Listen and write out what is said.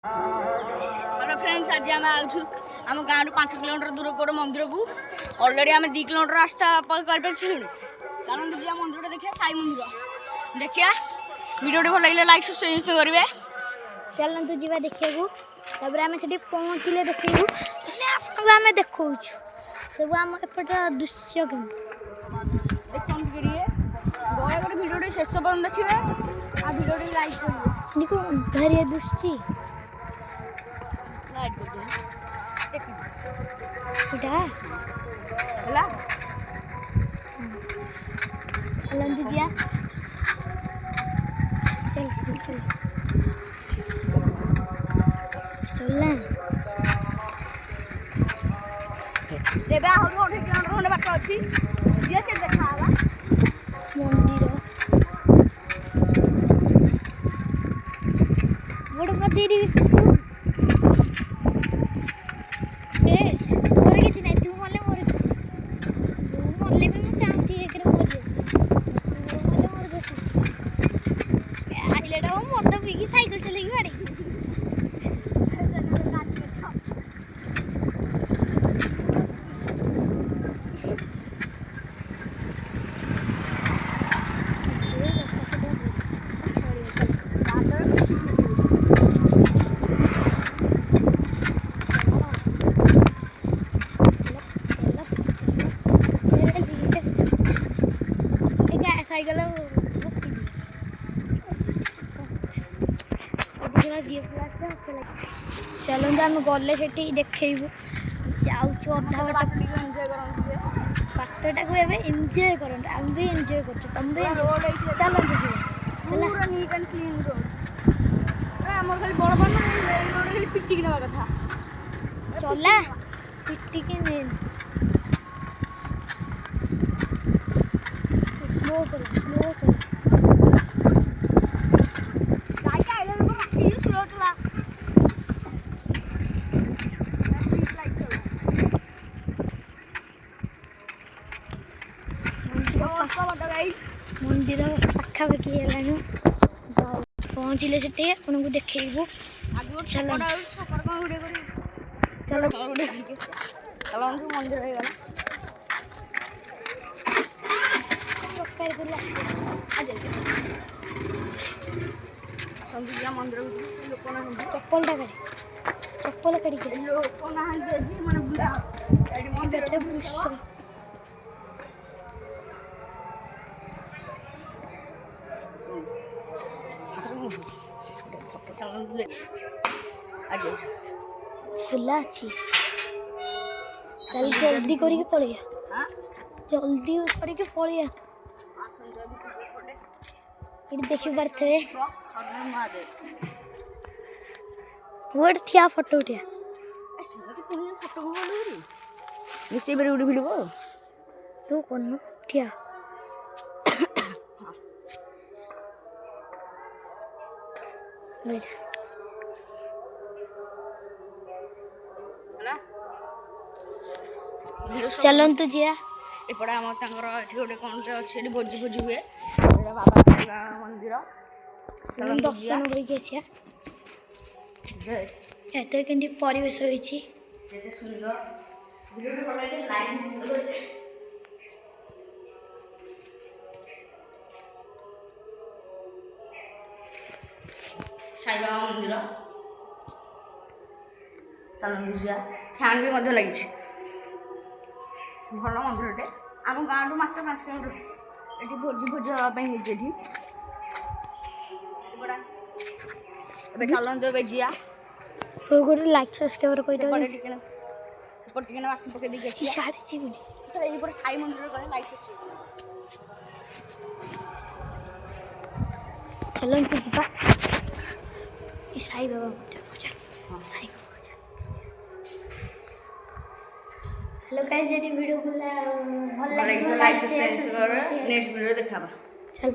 Hello friends, आज आम आम गाँव 5 किलोमीटर दूर गोटे मंदिर को अलरेडी आम 2 किलोमीटर रास्ता कर सारे। चलते जी मंदिर देखिए, साई मंदिर देखिए। वीडियो भल लगे लाइक सब्सक्राइब करेंगे। चलते जी देखा आम से पहुँचले देखू आम देखा सब आम एपट दृश्य देखते गोटे वीडियो शेष पर्यटन देखिए आ वीडियो लाइक करेंगे। अंधारिया दृष्टि लाइक कर दिया चल चल चलना देवे आहरी 1.5 किलोमीटर खंडे बाट अच्छी जी से देखा मंदिर गोटे प्रति साइकिल चलेगी गाड़ी साइकिल चलते आम गले से देखू जाऊँ अधा बाटटा को एंजय कर आम भी एंजय कर तुम भी चलते पूरा नीट एंड क्लीन रोड आम खाली बड़ बड़ खाली पिटिक नवा कथा चला पिटिक स्लो चल स्लो चल मंदिर पाखापाखि है पहुँचले से आपको देखू चलो मंदिर मंदिर लोक चप्पल चप्पल काढ़ लोक ना खुला अच्छी चल जल्दी करके पड़िया जल्दी करके पड़िया ये देखी पारे गोटे ठिया फोटो उठिया मिसे बेरे उड़ी भिड़ब तू कौन ठिया चलतु जी एपटे आम गोटे कौन अच्छे भोजी भोजी हुए बाबा मंदिर दर्शन करके के परिवेश होती सुंदर साई बाबा मंदिर चलते जा फैन भी लगी भल मंदिरटे आम गाँव टू मात्र 5 किलोमीटर ये भोजी भोजी हाँपाई चलते जिया गोटे लाइक सब्सक्राइब बाकी पकड़ देखिए साई मंदिर गले लाइक चलते जी साई बाबा साई हेलो गाइस यदि वीडियो को भल लगे लाइक सब्सक्राइब कर नेक्स्ट वीडियो देखा चल